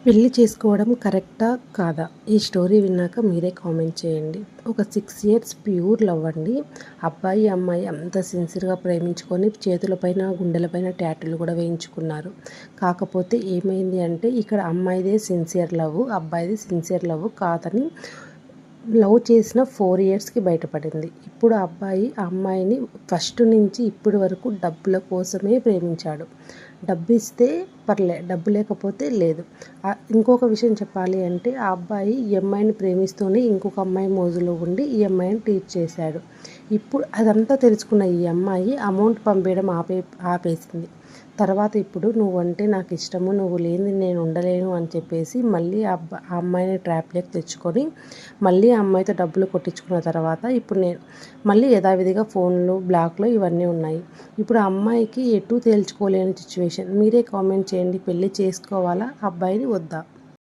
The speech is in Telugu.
పెళ్లి చేసుకోవడం కరెక్టా కాదా? ఈ స్టోరీ విన్నాక మీరే కామెంట్ చేయండి. ఒక 6 ఇయర్స్ ప్యూర్ లవ్ అండి. అబ్బాయి అమ్మాయి అంత సిన్సియర్గా ప్రేమించుకొని చేతులపైన గుండెలపైన ట్యాటూలు కూడా వేయించుకున్నారు. కాకపోతే ఏమైంది అంటే ఇక్కడ అమ్మాయిదే సిన్సియర్ లవ్, అబ్బాయిది సిన్సియర్ లవ్ కాదని లవ్ చేసిన 4 ఇయర్స్కి బయటపడింది. ఇప్పుడు అబ్బాయి ఆ అమ్మాయిని ఫస్ట్ నుంచి ఇప్పటి వరకు డబ్బుల కోసమే ప్రేమించాడు. డబ్బు ఇస్తే డబ్బు లేకపోతే లేదు. ఇంకొక విషయం చెప్పాలి అంటే ఆ అబ్బాయి ఈ అమ్మాయిని ప్రేమిస్తూనే ఇంకొక అమ్మాయి మోజులో ఉండి ఈ అమ్మాయిని టీచ్ చేశాడు. ఇప్పుడు అదంతా తెలుసుకున్న ఈ అమ్మాయి అమౌంట్ పంపించడం ఆపేసింది. తర్వాత ఇప్పుడు నువ్వంటే నాకు ఇష్టము, నువ్వు లేనిది నేను ఉండలేను అని చెప్పేసి మళ్ళీ ఆ అమ్మాయిని ట్రాప్లోకి తెచ్చుకొని మళ్ళీ ఆ అమ్మాయితో డబ్బులు కొట్టించుకున్న తర్వాత ఇప్పుడు నేను మళ్ళీ యథావిధిగా ఫోన్లు బ్లాక్లో ఇవన్నీ ఉన్నాయి. ఇప్పుడు ఆ అమ్మాయికి ఎటు తేల్చుకోలేని సిచ్యువేషన్. మీరే కామెంట్ చేయండి, పెళ్ళి చేసుకోవాలా అబ్బాయిని వద్దా?